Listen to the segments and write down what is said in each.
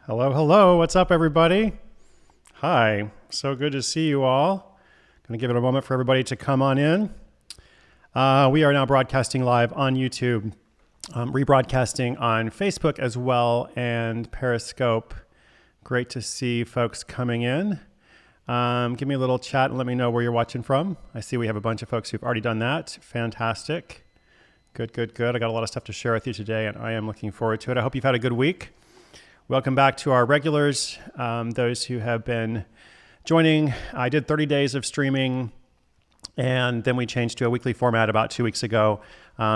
Hello, hello. What's up, everybody? Hi. So good to see you all. Going to give it a moment for everybody to come on in. We are now broadcasting live on YouTube, rebroadcasting on Facebook as well, and Periscope. Great to see folks coming in. Give me a little chat and let me know where you're watching from. I see we have a bunch of folks who've already done that. Fantastic. Good. I got a lot of stuff to share with you today, and I am looking forward to it. I hope you've had a good week. Welcome back to our regulars, those who have been joining. I did 30 days of streaming, and then we changed to a weekly format about 2 weeks ago.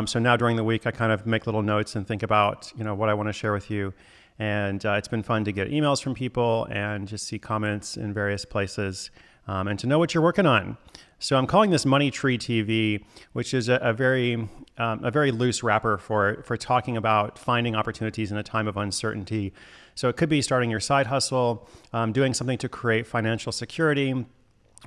So now during the week, I kind of make little notes and think about, what I want to share with you. And it's been fun to get emails from people and just see comments in various places and to know what you're working on. So I'm calling this Money Tree TV, which is a very loose wrapper for talking about finding opportunities in a time of uncertainty. So it could be starting your side hustle, doing something to create financial security,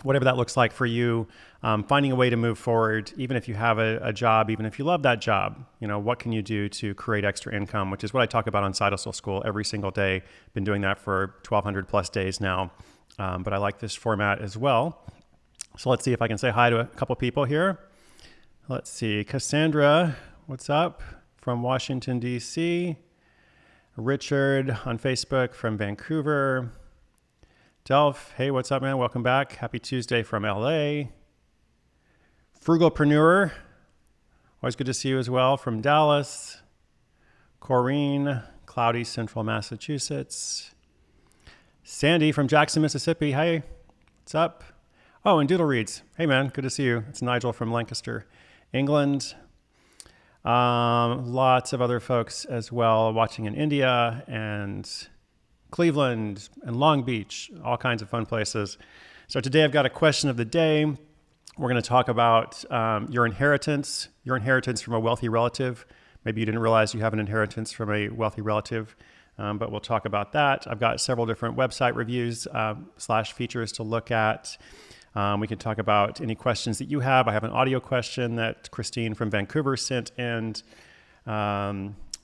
whatever that looks like for you, finding a way to move forward, even if you have a job, even if you love that job. What can you do to create extra income, which is what I talk about on Side Hustle School every single day. Been doing that for 1,200 plus days now, but I like this format as well. So let's see if I can say hi to a couple people here. Let's see, Cassandra, what's up? From Washington, D.C. Richard on Facebook from Vancouver. Delph, hey, what's up, man? Welcome back. Happy Tuesday from L.A. Frugalpreneur, always good to see you as well, from Dallas. Corrine, cloudy central Massachusetts. Sandy from Jackson, Mississippi. Hey, what's up? Oh, and Doodle Reads. Hey, man, good to see you. It's Nigel from Lancaster, England. Lots of other folks as well watching in India and Cleveland and Long Beach, all kinds of fun places. So today I've got a question of the day. We're going to talk about your inheritance from a wealthy relative. Maybe you didn't realize you have an inheritance from a wealthy relative, but we'll talk about that. I've got several different website reviews / features to look at. We can talk about any questions that you have. I have an audio question that Christine from Vancouver sent in.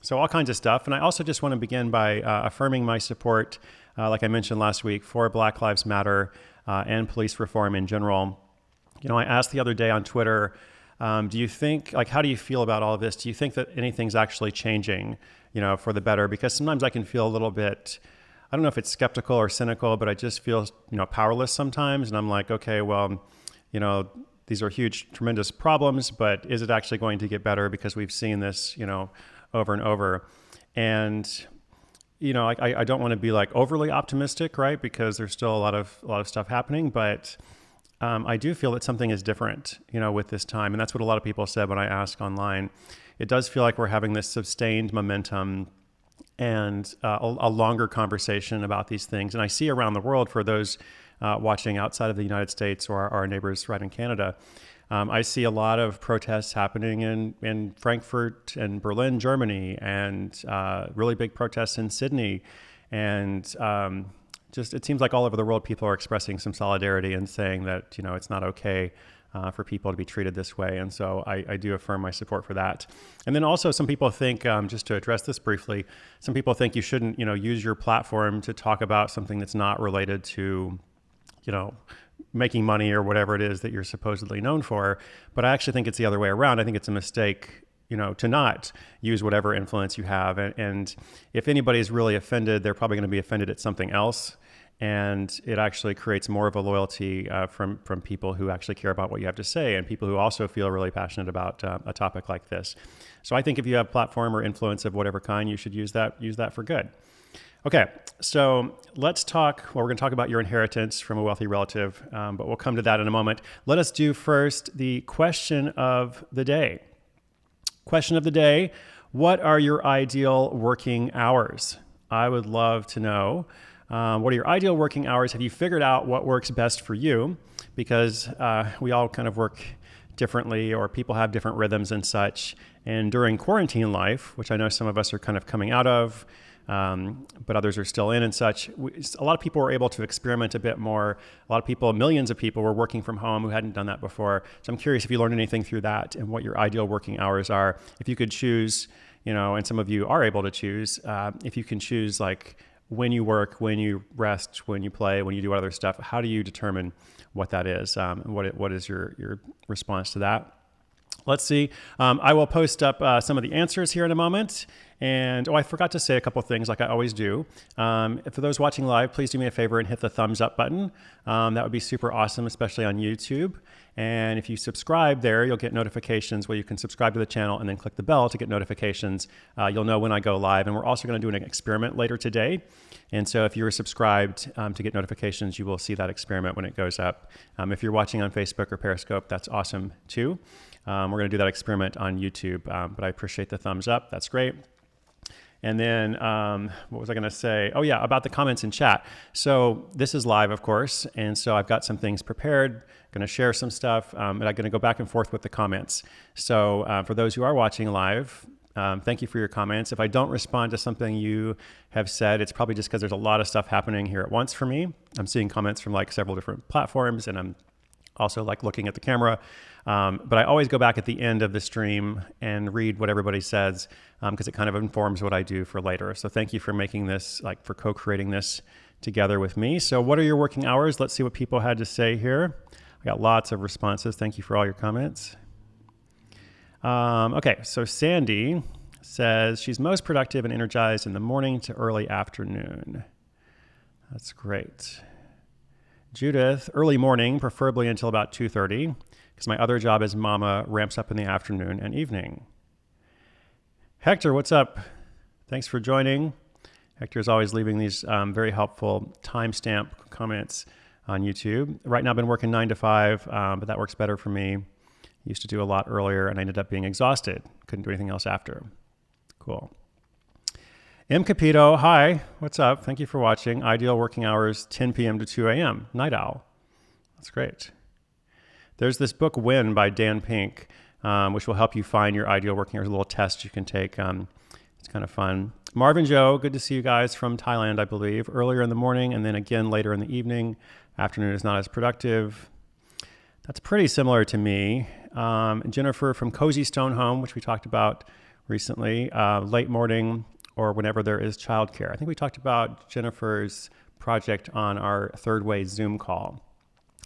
So all kinds of stuff. And I also just want to begin by affirming my support, like I mentioned last week, for Black Lives Matter and police reform in general. I asked the other day on Twitter, how do you feel about all of this? Do you think that anything's actually changing, for the better? Because sometimes I can feel a little bit, I don't know if it's skeptical or cynical, but I just feel, powerless sometimes. And I'm like, okay, well, these are huge, tremendous problems, but is it actually going to get better? Because we've seen this, over and over. And, I don't want to be like overly optimistic, right? Because there's still a lot of stuff happening, but I do feel that something is different, with this time. And that's what a lot of people said when I asked online. It does feel like we're having this sustained momentum and a longer conversation about these things. And I see around the world, for those watching outside of the United States or our neighbors right in Canada, I see a lot of protests happening in Frankfurt and Berlin, Germany, and really big protests in Sydney. And just it seems like all over the world, people are expressing some solidarity and saying that, it's not okay for people to be treated this way. And so I do affirm my support for that. And then also some people think, just to address this briefly, some people think you shouldn't, use your platform to talk about something that's not related to, making money or whatever it is that you're supposedly known for. But I actually think it's the other way around. I think it's a mistake, to not use whatever influence you have. And if anybody's really offended, they're probably going to be offended at something else. And it actually creates more of a loyalty from people who actually care about what you have to say, and people who also feel really passionate about a topic like this. So I think if you have platform or influence of whatever kind, you should use that for good. Okay, so let's talk. Well, we're going to talk about your inheritance from a wealthy relative, but we'll come to that in a moment. Let us do first the question of the day. Question of the day: what are your ideal working hours? I would love to know. What are your ideal working hours? Have you figured out what works best for you? Because we all kind of work differently, or people have different rhythms and such. And during quarantine life, which I know some of us are kind of coming out of, but others are still in and such, a lot of people were able to experiment a bit more. A lot of people, millions of people, were working from home who hadn't done that before. So I'm curious if you learned anything through that and what your ideal working hours are. If you could choose, and some of you are able to choose, if you can choose like when you work, when you rest, when you play, when you do other stuff. How do you determine what that is? What is your response to that? Let's see. I will post up some of the answers here in a moment. And I forgot to say a couple things like I always do. For those watching live, please do me a favor and hit the thumbs up button. That would be super awesome, especially on YouTube. And if you subscribe there, you'll get notifications where you can subscribe to the channel and then click the bell to get notifications. You'll know when I go live. And we're also going to do an experiment later today. And so if you're subscribed to get notifications, you will see that experiment when it goes up. If you're watching on Facebook or Periscope, that's awesome too. We're going to do that experiment on YouTube, but I appreciate the thumbs up. That's great. And then what was I going to say? Oh, yeah, about the comments in chat. So this is live, of course. And so I've got some things prepared, going to share some stuff, and I'm going to go back and forth with the comments. So for those who are watching live, thank you for your comments. If I don't respond to something you have said, it's probably just because there's a lot of stuff happening here at once for me. I'm seeing comments from like several different platforms, and I'm also like looking at the camera. But I always go back at the end of the stream and read what everybody says because it kind of informs what I do for later. So thank you for making this, like for co-creating this together with me. So what are your working hours? Let's see what people had to say here. I got lots of responses. Thank you for all your comments. Okay, so Sandy says she's most productive and energized in the morning to early afternoon. That's great. Judith, early morning, preferably until about 2:30, because my other job as mama ramps up in the afternoon and evening. Hector, what's up? Thanks for joining. Hector is always leaving these very helpful timestamp comments on YouTube. Right now I've been working 9 to 5, but that works better for me. Used to do a lot earlier and I ended up being exhausted. Couldn't do anything else after. Cool. M. Capito, hi, what's up? Thank you for watching. Ideal working hours, 10 p.m. to 2 a.m. Night owl. That's great. There's this book, Win, by Dan Pink, which will help you find your ideal working hours. A little test you can take. It's kind of fun. Marvin Joe, good to see you guys from Thailand, I believe. Earlier in the morning and then again later in the evening. Afternoon is not as productive. That's pretty similar to me. Jennifer from Cozy Stone Home, which we talked about recently. Late morning or whenever there is childcare. I think we talked about Jennifer's project on our Third Way Zoom call.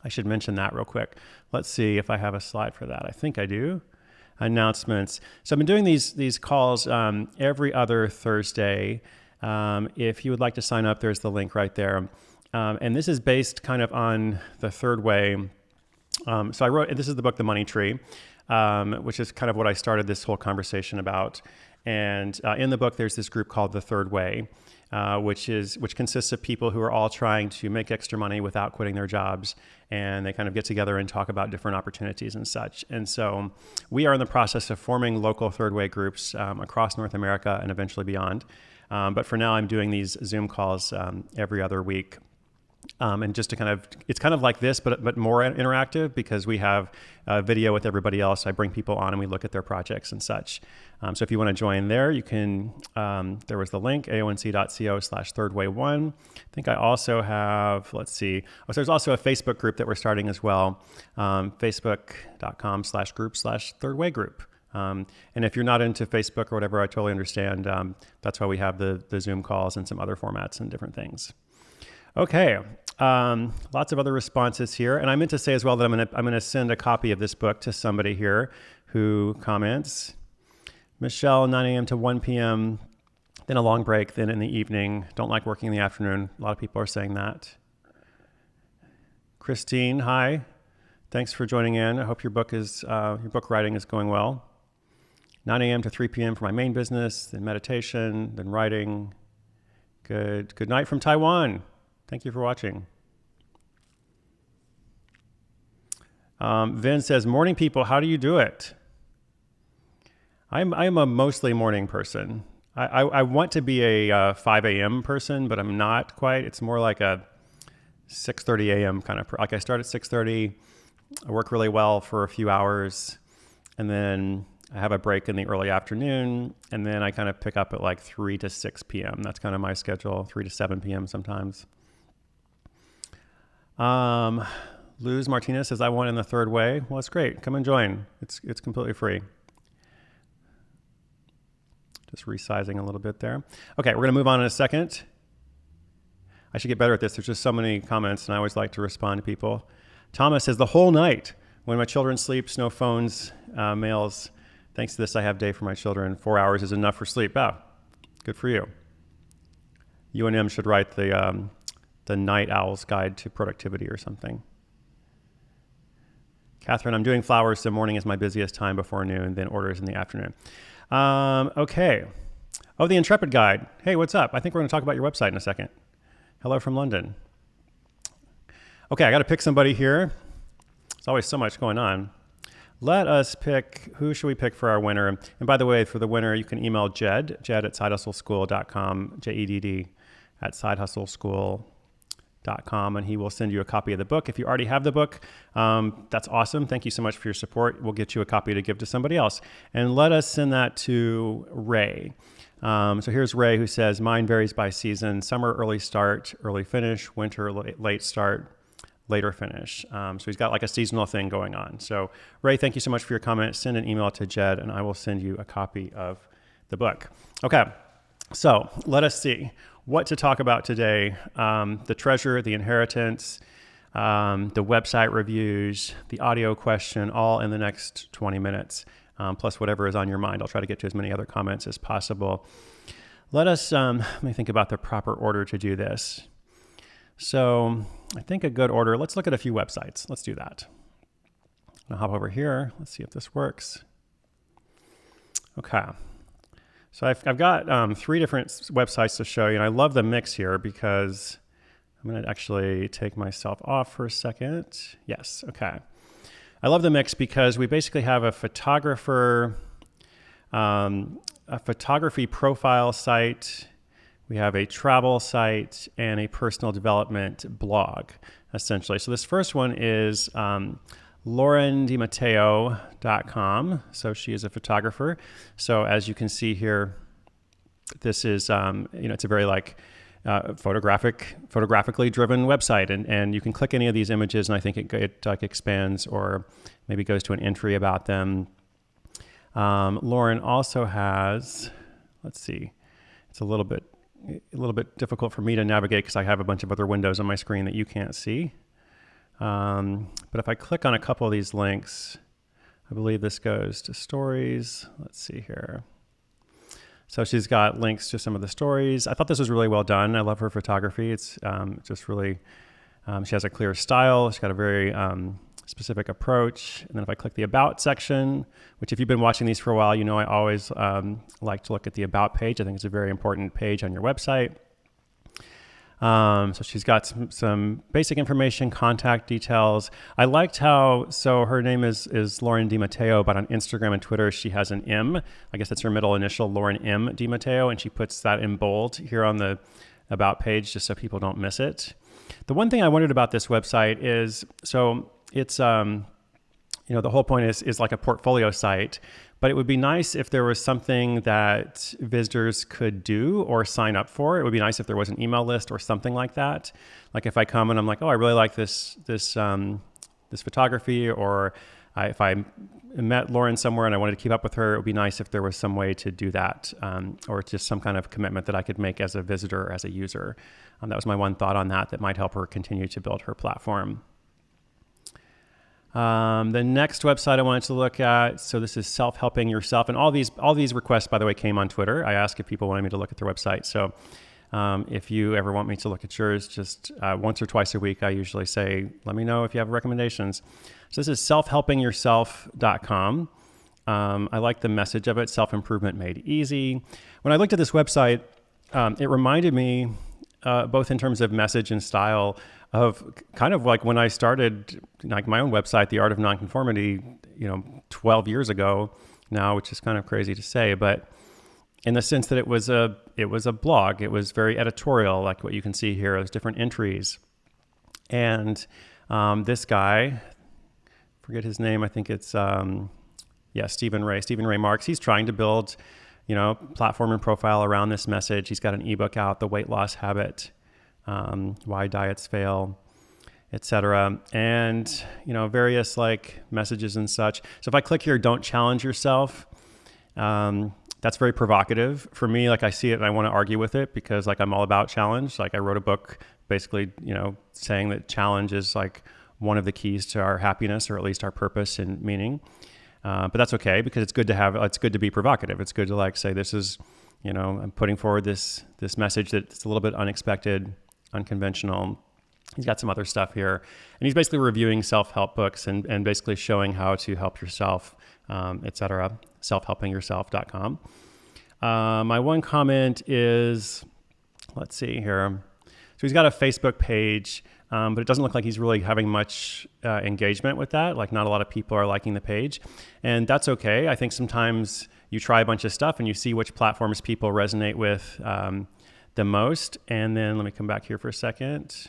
I should mention that real quick. Let's see if I have a slide for that. I think I do. Announcements. So I've been doing these calls every other Thursday. If you would like to sign up, there's the link right there. And this is based kind of on the Third Way. So I wrote, this is the book, The Money Tree, which is kind of what I started this whole conversation about. And in the book, there's this group called The Third Way, which consists of people who are all trying to make extra money without quitting their jobs. And they kind of get together and talk about different opportunities and such. And so we are in the process of forming local Third Way groups across North America and eventually beyond. But for now, I'm doing these Zoom calls every other week. And just to kind of, it's kind of like this, but more interactive because we have a video with everybody else. I bring people on and we look at their projects and such. So if you want to join there, you can, there was the link, aonc.co/thirdway1. I think I also have, let's see. Oh, so there's also a Facebook group that we're starting as well. Facebook.com/group/thirdwaygroup. And if you're not into Facebook or whatever, I totally understand. That's why we have the Zoom calls and some other formats and different things. Okay, lots of other responses here. And I meant to say as well that I'm gonna send a copy of this book to somebody here who comments. Michelle, 9 a.m. to 1 p.m., then a long break, then in the evening. Don't like working in the afternoon. A lot of people are saying that. Christine, hi. Thanks for joining in. I hope your book writing is going well. 9 a.m. to 3 p.m. for my main business, then meditation, then writing. Good night from Taiwan. Thank you for watching. Vin says, morning people, how do you do it? I'm a mostly morning person. I want to be a 5 a.m. person, but I'm not quite. It's more like a 6:30 a.m. kind of, like I start at 6:30, I work really well for a few hours, and then I have a break in the early afternoon, and then I kind of pick up at like 3 to 6 p.m. That's kind of my schedule, 3 to 7 p.m. sometimes. Luz Martinez says, I want in the Third Way. Well, it's great. Come and join. It's completely free. Just resizing a little bit there. Okay, we're going to move on in a second. I should get better at this. There's just so many comments, and I always like to respond to people. Thomas says, the whole night. When my children sleep, no phones, mails. Thanks to this, I have day for my children. 4 hours is enough for sleep. Oh, good for you. UNM should write the Night Owl's Guide to Productivity or something. Catherine, I'm doing flowers, so morning is my busiest time before noon, then orders in the afternoon. Okay. Oh, the Intrepid Guide. Hey, what's up? I think we're going to talk about your website in a second. Hello from London. Okay, I got to pick somebody here. There's always so much going on. Let us pick, who should we pick for our winner? And by the way, for the winner, you can email Jed at sidehustleschool.com, JEDD at sidehustleschool.com, and he will send you a copy of the book. If you already have the book, that's awesome. Thank you so much for your support. We'll get you a copy to give to somebody else. And let us send that to Ray. So here's Ray, who says, mine varies by season. Summer, early start, early finish. Winter, late start, later finish. So he's got like a seasonal thing going on. So Ray, thank you so much for your comment. Send an email to Jed, and I will send you a copy of the book. Okay, so let us see what to talk about today. The treasure, the inheritance, the website reviews, the audio question, all in the next 20 minutes, plus whatever is on your mind. I'll try to get to as many other comments as possible. Let me think about the proper order to do this. So I think a good order, let's look at a few websites. Let's do that. I'll hop over here. Let's see if this works. Okay. So I've got 3 different websites to show you, and I love the mix here because I'm going to actually take myself off for a second. Yes, okay. I love the mix because we basically have a photography profile site, we have a travel site, and a personal development blog, essentially. So this first one is LaurenDiMatteo.com. So she is a photographer. So as you can see here, this is, it's a very photographically driven website. And you can click any of these images, and I think it expands or maybe goes to an entry about them. Lauren also has, let's see, it's a little bit difficult for me to navigate because I have a bunch of other windows on my screen that you can't see. But if I click on a couple of these links, I believe this goes to stories. Let's see here. So she's got links to some of the stories. I thought this was really well done. I love her photography. It's just really, she has a clear style. She's got a very specific approach. And then if I click the About section, which if you've been watching these for a while, you know I always like to look at the About page. I think it's a very important page on your website. So she's got some basic information, contact details. I liked how, so her name is Lauren DiMatteo, but on Instagram and Twitter, she has an M. I guess that's her middle initial, Lauren M. DiMatteo, and she puts that in bold here on the About page just so people don't miss it. The one thing I wondered about this website is, so it's, the whole point is like a portfolio site, but it would be nice if there was something that visitors could do or sign up for. It would be nice if there was an email list or something like that. Like if I come and I'm like, oh, I really like this photography, or if I met Lauren somewhere and I wanted to keep up with her, it would be nice if there was some way to do that, or just some kind of commitment that I could make as a visitor or as a user. That was my one thought on that might help her continue to build her platform. The next website I wanted to look at, so this is Self-Helping Yourself, and all these requests, by the way, came on Twitter. I asked if people wanted me to look at their website. So if you ever want me to look at yours, just once or twice a week, I usually say, let me know if you have recommendations. So this is selfhelpingyourself.com. I like the message of it, self-improvement made easy. When I looked at this website, it reminded me, both in terms of message and style, of kind of like when I started like my own website, The Art of Nonconformity, 12 years ago now, which is kind of crazy to say, but in the sense that it was a blog. It was very editorial, like what you can see here. There's different entries. And this guy, forget his name, I think it's, Stephen Ray Marks. He's trying to build, platform and profile around this message. He's got an ebook out, The Weight Loss Habit, Why Diets Fail, etc. And, various like messages and such. So if I click here, don't challenge yourself, that's very provocative for me. Like I see it and I want to argue with it because like I'm all about challenge. Like I wrote a book basically, saying that challenge is like one of the keys to our happiness, or at least our purpose and meaning. But that's okay, because it's good to be provocative. It's good to like say, this is, I'm putting forward this message that's a little bit unexpected, unconventional. He's got some other stuff here, and he's basically reviewing self-help books and basically showing how to help yourself, etc. selfhelpingyourself.com. My one comment is, let's see here. So he's got a Facebook page, but it doesn't look like he's really having much engagement with that. Like, not a lot of people are liking the page, and that's okay. I think sometimes you try a bunch of stuff and you see which platforms people resonate with the most. And then let me come back here for a second.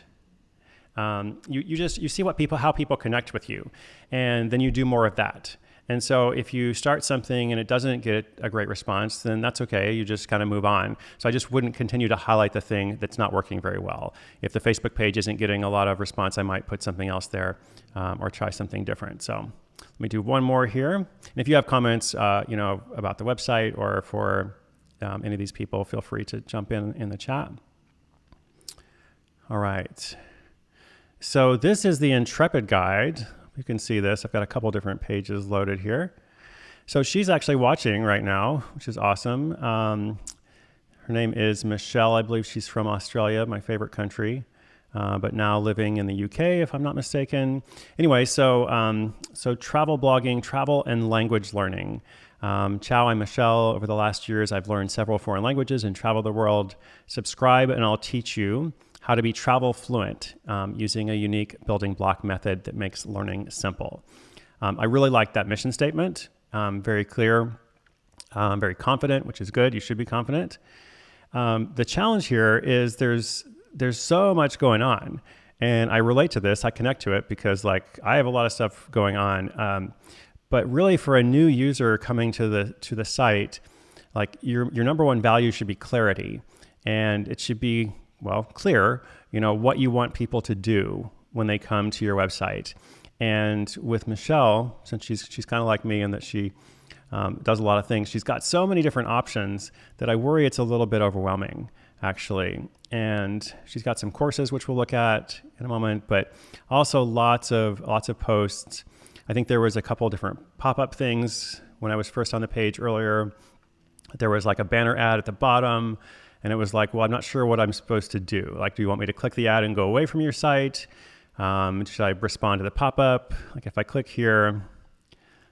You see how people connect with you, and then you do more of that. And so if you start something and it doesn't get a great response, then that's okay. You just kind of move on. So I just wouldn't continue to highlight the thing that's not working very well. If the Facebook page isn't getting a lot of response, I might put something else there, or try something different. So let me do one more here. And if you have comments, about the website or for any of these people, feel free to jump in the chat. All right. So this is the Intrepid Guide. You can see this. I've got a couple different pages loaded here. So she's actually watching right now, which is awesome. Her name is Michelle. I believe she's from Australia, my favorite country, but now living in the UK, if I'm not mistaken. Anyway, so travel blogging, travel and language learning. Ciao, I'm Michelle. Over the last years, I've learned several foreign languages and traveled the world. Subscribe and I'll teach you how to be travel fluent using a unique building block method that makes learning simple. I really like that mission statement. Very clear, very confident, which is good. You should be confident. The challenge here is there's so much going on, and I relate to this. I connect to it because I have a lot of stuff going on. But really, for a new user coming to the site, your number one value should be clarity, and it should be clear, what you want people to do when they come to your website. And with Michelle, since she's kind of like me in that she does a lot of things, she's got so many different options that I worry it's a little bit overwhelming, actually. And she's got some courses, which we'll look at in a moment, but also lots of posts. I think there was a couple different pop-up things when I was first on the page earlier. There was a banner ad at the bottom, and it was I'm not sure what I'm supposed to do. Do you want me to click the ad and go away from your site? Should I respond to the pop-up? If I click here,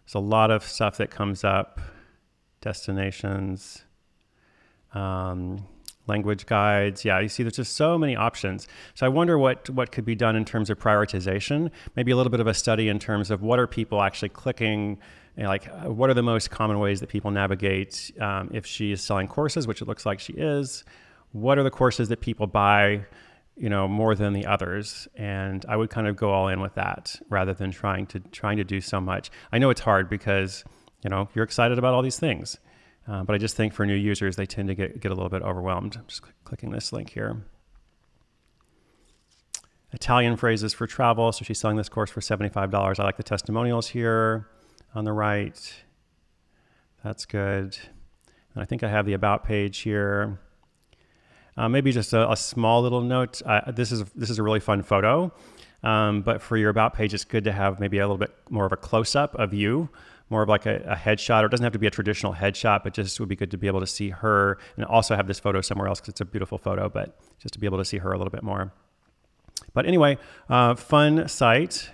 there's a lot of stuff that comes up. Destinations, language guides. Yeah, you see there's just so many options. So I wonder what could be done in terms of prioritization. Maybe a little bit of a study in terms of what are people actually clicking. What are the most common ways that people navigate if she is selling courses, which it looks like she is? What are the courses that people buy, more than the others? And I would kind of go all in with that rather than trying to do so much. I know it's hard because, you're excited about all these things. But I just think for new users, they tend to get a little bit overwhelmed. I'm just clicking this link here. Italian phrases for travel. So she's selling this course for $75. I like the testimonials here on the right. That's good. And I think I have the about page here. Maybe just a small little note. This is a really fun photo, but for your about page, it's good to have maybe a little bit more of a close-up of you, more of a headshot, or it doesn't have to be a traditional headshot, but just would be good to be able to see her, and also have this photo somewhere else because it's a beautiful photo, but just to be able to see her a little bit more. But anyway, fun site.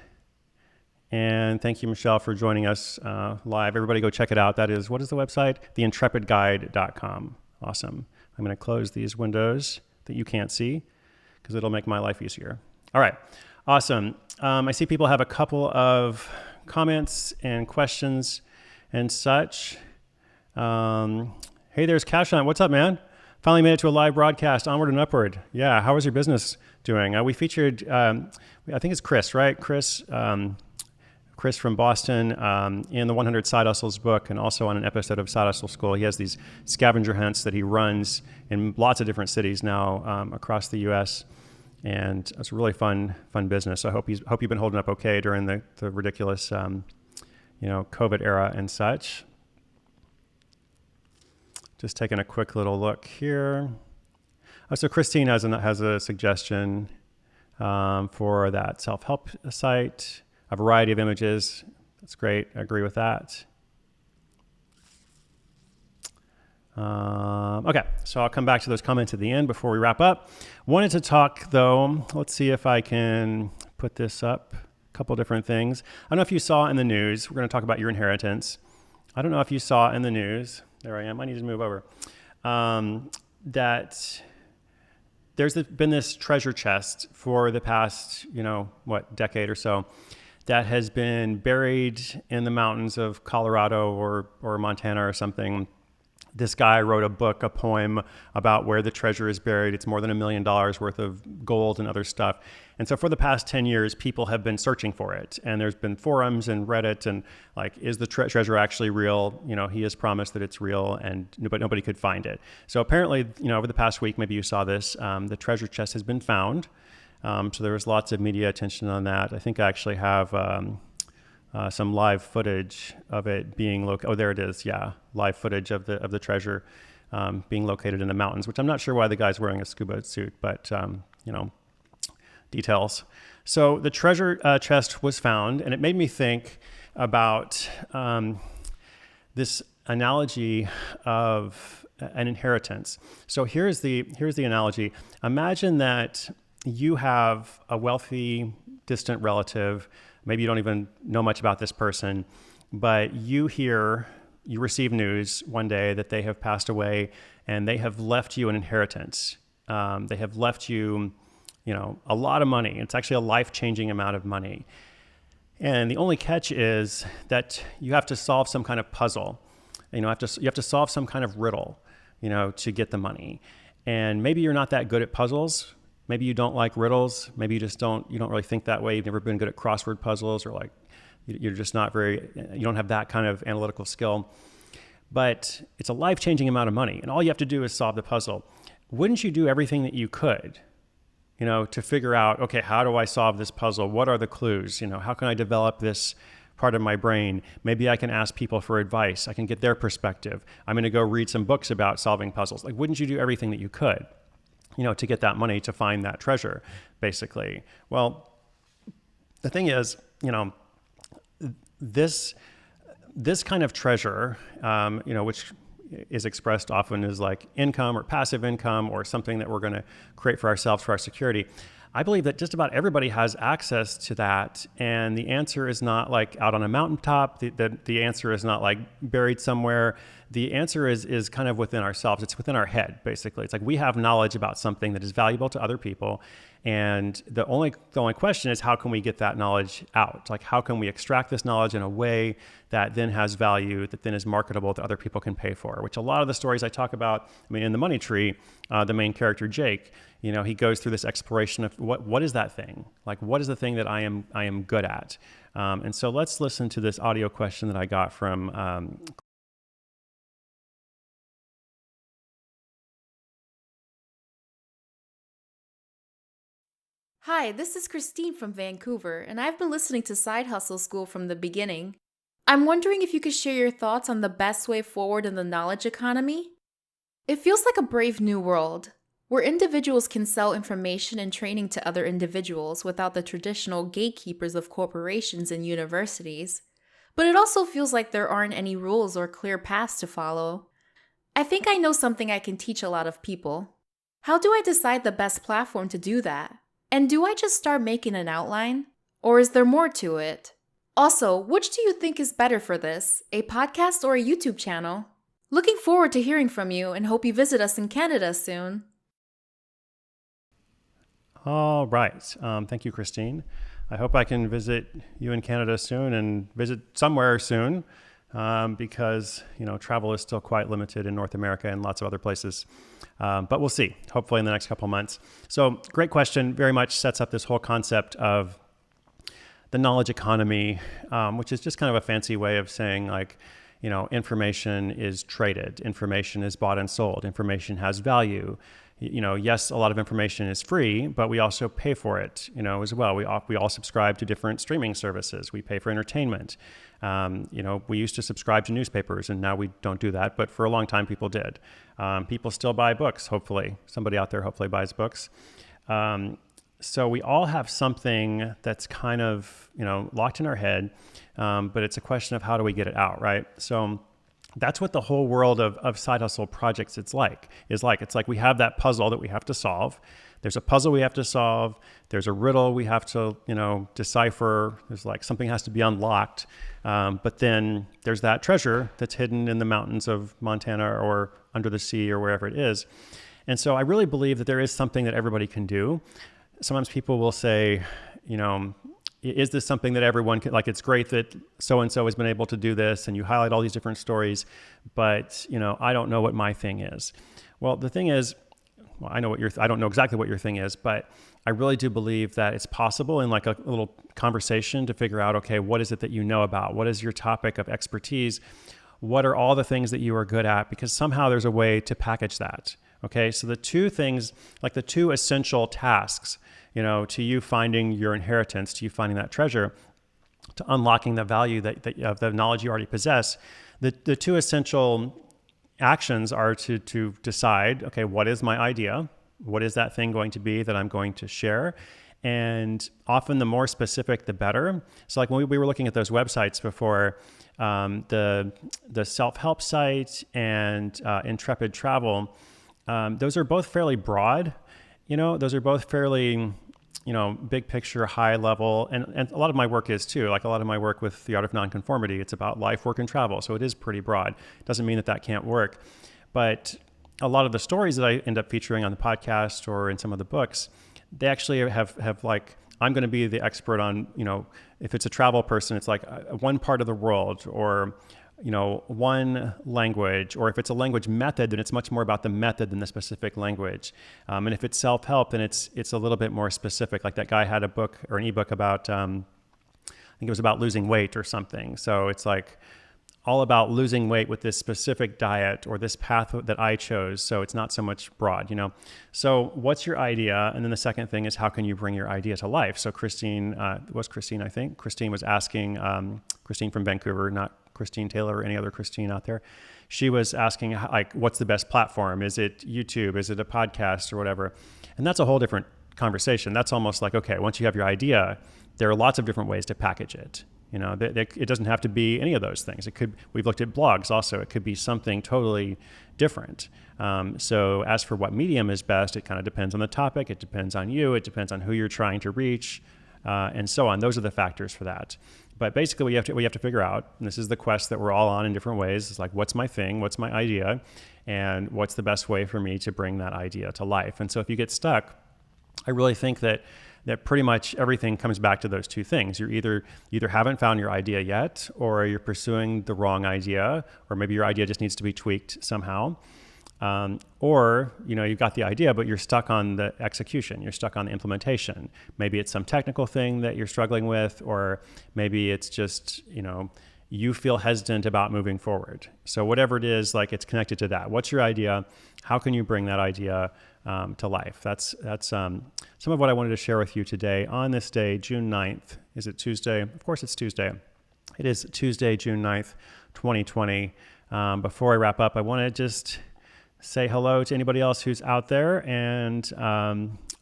And thank you, Michelle, for joining us live. Everybody go check it out. That is, what is the website? theintrepidguide.com. Awesome. I'm going to close these windows that you can't see because it'll make my life easier. All right. Awesome. I see people have a couple of comments and questions and such. Hey, there's Cashan. What's up, man? Finally made it to a live broadcast. Onward and upward. Yeah. How is your business doing? We featured, I think it's Chris, right? Chris from Boston in the 100 Side Hustles book, and also on an episode of Side Hustle School. He has these scavenger hunts that he runs in lots of different cities now across the U.S., and it's a really fun business. So I hope you've been holding up okay during the ridiculous COVID era and such. Just taking a quick little look here. Oh, so Christine has a suggestion. for that self-help site. A variety of images. That's great. I agree with that. Okay, so I'll come back to those comments at the end before we wrap up. Wanted to talk, though, let's see if I can put this up. A couple different things. I don't know if you saw in the news, we're going to talk about your inheritance. I don't know if you saw in the news, there I am, I need to move over, that there's been this treasure chest for the past, decade or so, that has been buried in the mountains of Colorado or Montana or something. This guy wrote a poem about where the treasure is buried. It's more than $1 million worth of gold and other stuff. And so for the past 10 years, people have been searching for it. And there's been forums and Reddit and is the treasure actually real? He has promised that it's real, but nobody could find it. So apparently, over the past week, maybe you saw this, the treasure chest has been found. So there was lots of media attention on that. I think I actually have some live footage of it being located. Oh, there it is. Yeah, live footage of the treasure being located in the mountains, which I'm not sure why the guy's wearing a scuba suit, but details. So the treasure chest was found, and it made me think about this analogy of an inheritance. So here's the analogy. Imagine that you have a wealthy, distant relative. Maybe you don't even know much about this person, but you receive news one day that they have passed away and they have left you an inheritance. They have left you, a lot of money. It's actually a life-changing amount of money. And the only catch is that you have to solve some kind of puzzle. You have to solve some kind of riddle, to get the money. And maybe you're not that good at puzzles. Maybe you don't like riddles. Maybe you don't really think that way. You've never been good at crossword puzzles, or you're just not you don't have that kind of analytical skill. But it's a life-changing amount of money, and all you have to do is solve the puzzle. Wouldn't you do everything that you could, to figure out, okay, how do I solve this puzzle? What are the clues? How can I develop this part of my brain? Maybe I can ask people for advice. I can get their perspective. I'm going to go read some books about solving puzzles. Wouldn't you do everything that you could? To get that money to find that treasure, basically. Well, the thing is, this kind of treasure, which is expressed often as like income or passive income or something that we're going to create for ourselves for our security. I believe that just about everybody has access to that, and the answer is not out on a mountaintop. The answer is not buried somewhere. The answer is kind of within ourselves. It's within our head, basically. It's we have knowledge about something that is valuable to other people, and the only question is, how can we get that knowledge out? How can we extract this knowledge in a way that then has value, that then is marketable, that other people can pay for? Which a lot of the stories I talk about, in the Money Tree, the main character Jake, he goes through this exploration of what is that thing? What is the thing that I am good at? And so let's listen to this audio question that I got from. Hi, this is Christine from Vancouver, and I've been listening to Side Hustle School from the beginning. I'm wondering if you could share your thoughts on the best way forward in the knowledge economy? It feels like a brave new world, where individuals can sell information and training to other individuals without the traditional gatekeepers of corporations and universities. But it also feels like there aren't any rules or clear paths to follow. I think I know something I can teach a lot of people. How do I decide the best platform to do that? And do I just start making an outline? Or is there more to it? Also, which do you think is better for this, a podcast or a YouTube channel? Looking forward to hearing from you and hope you visit us in Canada soon. All right. Thank you, Christine. I hope I can visit you in Canada soon and visit somewhere soon because, travel is still quite limited in North America and lots of other places. But we'll see, hopefully in the next couple of months. So great question. Very much sets up this whole concept of the knowledge economy, which is just kind of a fancy way of saying information is traded. Information is bought and sold. Information has value. Yes, a lot of information is free, but we also pay for it, as well. We all subscribe to different streaming services. We pay for entertainment. We used to subscribe to newspapers, and now we don't do that. But for a long time, people did. People still buy books, hopefully. Somebody out there hopefully buys books. So we all have something that's kind of, locked in our head, but it's a question of how do we get it out, right? So that's what the whole world of side hustle projects it's like. It's like we have that puzzle that we have to solve. There's a puzzle we have to solve. There's a riddle we have to, decipher. There's like something has to be unlocked. But then there's that treasure that's hidden in the mountains of Montana or under the sea or wherever it is. And so I really believe that there is something that everybody can do. Sometimes people will say, is this something that everyone can, like, it's great that so-and-so has been able to do this, and you highlight all these different stories, but, I don't know what my thing is. Well, the thing is, I don't know exactly what your thing is, but I really do believe that it's possible in like a little conversation to figure out, okay, what is it that you know about? What is your topic of expertise? What are all the things that you are good at? Because somehow there's a way to package that. Okay, so the two things, like the two essential tasks, to you finding your inheritance, to you finding that treasure, to unlocking the value that of the knowledge you already possess, the two essential actions are to decide, okay, what is my idea? What is that thing going to be that I'm going to share? And often the more specific, the better. So like when we were looking at those websites before, the self-help site and Intrepid Travel, those are both fairly broad. Those are both fairly, big picture, high level. And a lot of my work is too. Like a lot of my work with the Art of Nonconformity, it's about life, work, and travel. So it is pretty broad. Doesn't mean that can't work. But a lot of the stories that I end up featuring on the podcast or in some of the books, they actually have like, I'm going to be the expert on, if it's a travel person, it's like one part of the world or, one language, or if it's a language method, then it's much more about the method than the specific language. And if it's self-help, then it's a little bit more specific. Like that guy had a book or an ebook about, I think it was about losing weight or something. So it's like all about losing weight with this specific diet or this path that I chose. So it's not so much broad, So what's your idea? And then the second thing is, how can you bring your idea to life? So Christine was asking, Christine from Vancouver, not Christine Taylor or any other Christine out there. She was asking, like, what's the best platform? Is it YouTube? Is it a podcast or whatever? And that's a whole different conversation. That's almost like, okay, once you have your idea, there are lots of different ways to package it. It doesn't have to be any of those things. We've looked at blogs also. It could be something totally different. So as for what medium is best, it kind of depends on the topic. It depends on you. It depends on who you're trying to reach, and so on. Those are the factors for that. But basically, we have to figure out, and this is the quest that we're all on in different ways. It's like, what's my thing? What's my idea? And what's the best way for me to bring that idea to life? And so if you get stuck, I really think that pretty much everything comes back to those two things. You either haven't found your idea yet, or you're pursuing the wrong idea, or maybe your idea just needs to be tweaked somehow. Or, you've got the idea, but you're stuck on the execution. You're stuck on the implementation. Maybe it's some technical thing that you're struggling with, or maybe it's just, you feel hesitant about moving forward. So whatever it is, like, it's connected to that. What's your idea? How can you bring that idea to life? That's some of what I wanted to share with you today on this day, June 9th. Is it Tuesday? Of course it's Tuesday. It is Tuesday, June 9th, 2020. Before I wrap up, I want to just say hello to anybody else who's out there. And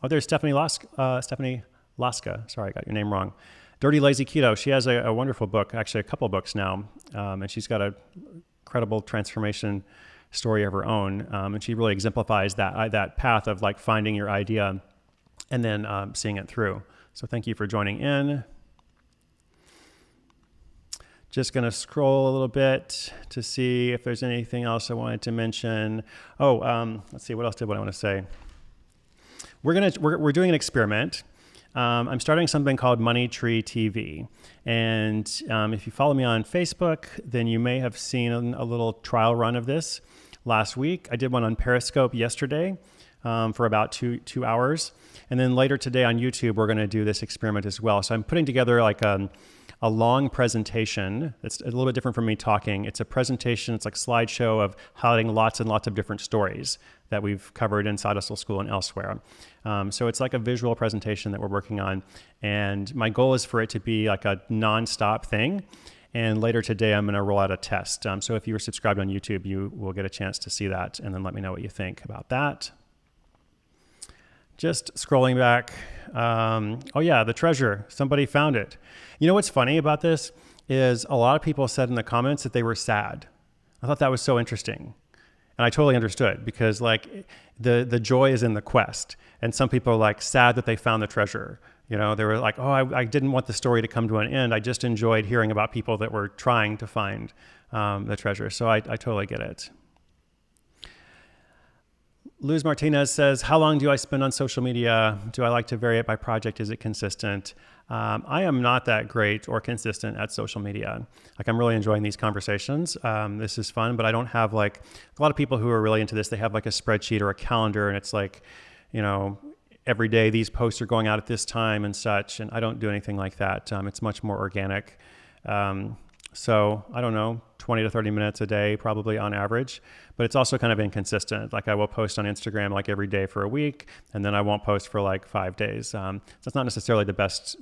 there's Stephanie Laska. Sorry, I got your name wrong. Dirty Lazy Keto. She has a wonderful book, actually a couple books now, and she's got a credible transformation story of her own, and she really exemplifies that path of like finding your idea and then seeing it through. So thank you for joining in. Just going to scroll a little bit to see if there's anything else I wanted to mention. Let's see, what else did I want to say? We're doing an experiment. I'm starting something called Money Tree TV. And if you follow me on Facebook, then you may have seen a little trial run of this last week. I did one on Periscope yesterday for about two hours. And then later today on YouTube, we're going to do this experiment as well. So I'm putting together like a long presentation. It's a little bit different from me talking. It's a presentation. It's like a slideshow of highlighting lots and lots of different stories that we've covered in Side Hustle School and elsewhere. So it's like a visual presentation that we're working on. And my goal is for it to be like a nonstop thing. And later today, I'm going to roll out a test. So if you were subscribed on YouTube, you will get a chance to see that and then let me know what you think about that. Just scrolling back. Oh yeah, the treasure. Somebody found it. You know what's funny about this is a lot of people said in the comments that they were sad. I thought that was so interesting. And I totally understood because like the joy is in the quest. And some people are like sad that they found the treasure. You know, they were like, oh, I didn't want the story to come to an end. I just enjoyed hearing about people that were trying to find the treasure. So I totally get it. Luz Martinez says, how long do I spend on social media? Do I like to vary it by project? Is it consistent? I am not that great or consistent at social media. Like I'm really enjoying these conversations. This is fun, but I don't have like a lot of people who are really into this. They have like a spreadsheet or a calendar and it's like, you know, every day these posts are going out at this time and such. And I don't do anything like that. It's much more organic. So I don't know, 20 to 30 minutes a day, probably on average, but it's also kind of inconsistent. Like I will post on Instagram like every day for a week, and then I won't post for like 5 days. So it's not necessarily the best,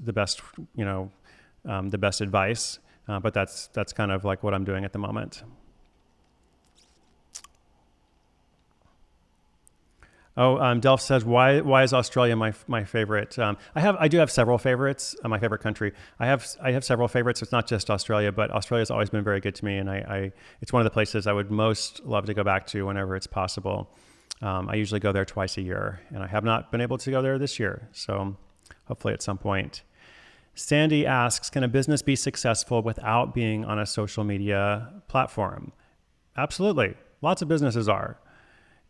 you know, the best advice, but that's kind of like what I'm doing at the moment. Oh, Delph says, why is Australia my favorite? I do have several favorites. My favorite country. I have several favorites. It's not just Australia, but Australia's always been very good to me, and it's one of the places I would most love to go back to whenever it's possible. I usually go there twice a year, and I have not been able to go there this year. So hopefully at some point. Sandy asks, can a business be successful without being on a social media platform? Absolutely. Lots of businesses are.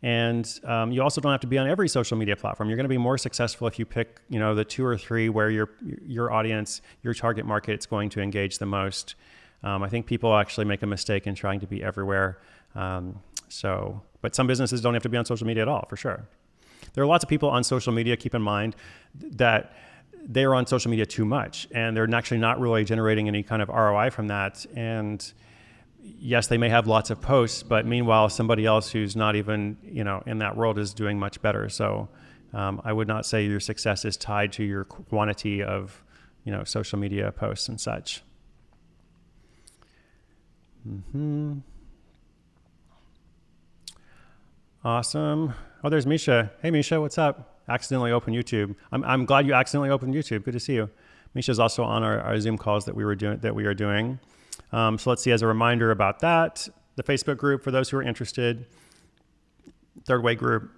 And you also don't have to be on every social media platform. You're going to be more successful if you pick, you know, the 2 or 3 where your audience, your target market is going to engage the most. I think people actually make a mistake in trying to be everywhere. But some businesses don't have to be on social media at all, for sure. There are lots of people on social media, keep in mind, that they're on social media too much, and they're actually not really generating any kind of ROI from that. And yes, they may have lots of posts, but meanwhile, somebody else who's not even, you know, in that world is doing much better. So I would not say your success is tied to your quantity of, you know, social media posts and such. Awesome. Oh, there's Misha. Hey, Misha, what's up? Accidentally opened YouTube. I'm glad you accidentally opened YouTube. Good to see you. Misha's also on our Zoom calls that we are doing. So let's see, as a reminder about that, the Facebook group for those who are interested, Third Way group.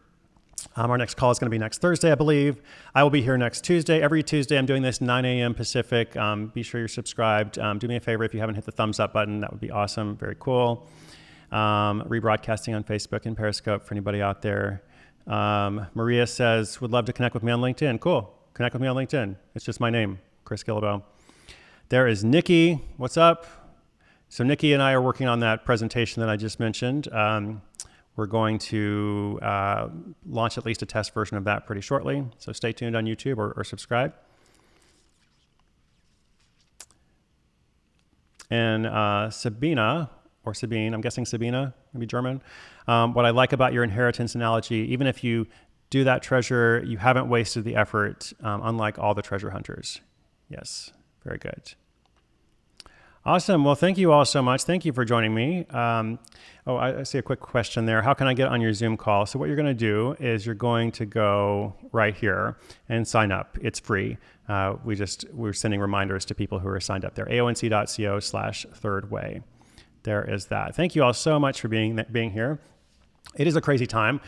Our next call is going to be next Thursday, I believe. I will be here next Tuesday. Every Tuesday, I'm doing this 9 a.m. Pacific. Be sure you're subscribed. Do me a favor if you haven't hit the thumbs up button. That would be awesome. Very cool. Rebroadcasting on Facebook and Periscope for anybody out there. Maria says, would love to connect with me on LinkedIn. Cool. Connect with me on LinkedIn. It's just my name, Chris Guillebeau. There is Nikki. What's up? So Nikki and I are working on that presentation that I just mentioned. We're going to launch at least a test version of that pretty shortly. So stay tuned on YouTube or subscribe. And Sabine, I'm guessing Sabina, maybe German. What I like about your inheritance analogy, even if you do that treasure, you haven't wasted the effort, unlike all the treasure hunters. Yes, very good. Awesome. Well, thank you all so much. Thank you for joining me. I see a quick question there. How can I get on your Zoom call? So what you're going to do is you're going to go right here and sign up. It's free. We're sending reminders to people who are signed up there. aonc.co/thirdway. There is that. Thank you all so much for being here. It is a crazy time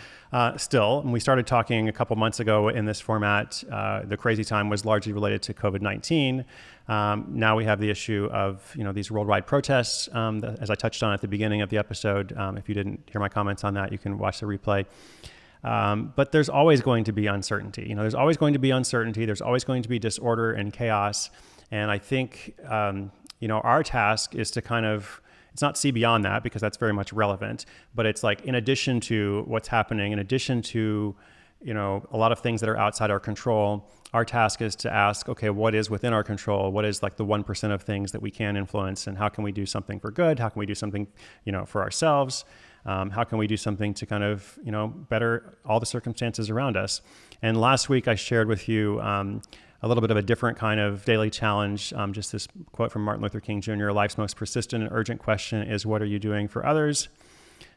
still. And we started talking a couple months ago in this format. The crazy time was largely related to COVID-19. Now we have the issue of, you know, these worldwide protests, as I touched on at the beginning of the episode. If you didn't hear my comments on that, you can watch the replay. But there's always going to be uncertainty. You know, there's always going to be uncertainty. There's always going to be disorder and chaos. And I think, you know, our task is to kind of, it's not see beyond that because that's very much relevant, but it's like in addition to what's happening, in addition to, you know, a lot of things that are outside our control, our task is to ask, okay, what is within our control? What is like the 1% of things that we can influence, and how can we do something for good? How can we do something, you know, for ourselves? How can we do something to kind of, you know, better all the circumstances around us? And last week I shared with you a little bit of a different kind of daily challenge. Just this quote from Martin Luther King Jr., life's most persistent and urgent question is, what are you doing for others?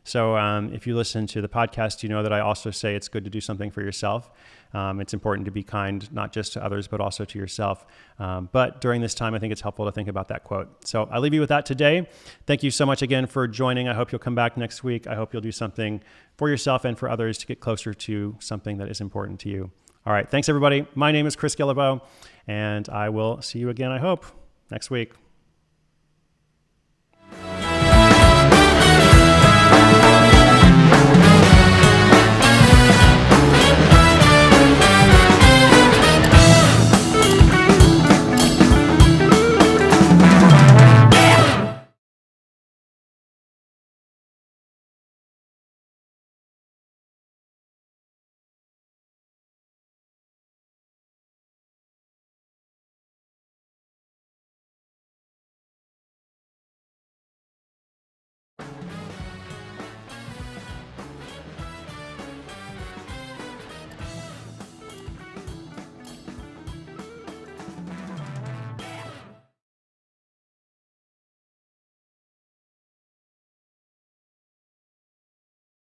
So if you listen to the podcast, you know that I also say it's good to do something for yourself. It's important to be kind, not just to others, but also to yourself. But during this time, I think it's helpful to think about that quote. So I leave you with that today. Thank you so much again for joining. I hope you'll come back next week. I hope you'll do something for yourself and for others to get closer to something that is important to you. All right. Thanks, everybody. My name is Chris Guillebeau, and I will see you again, I hope, next week.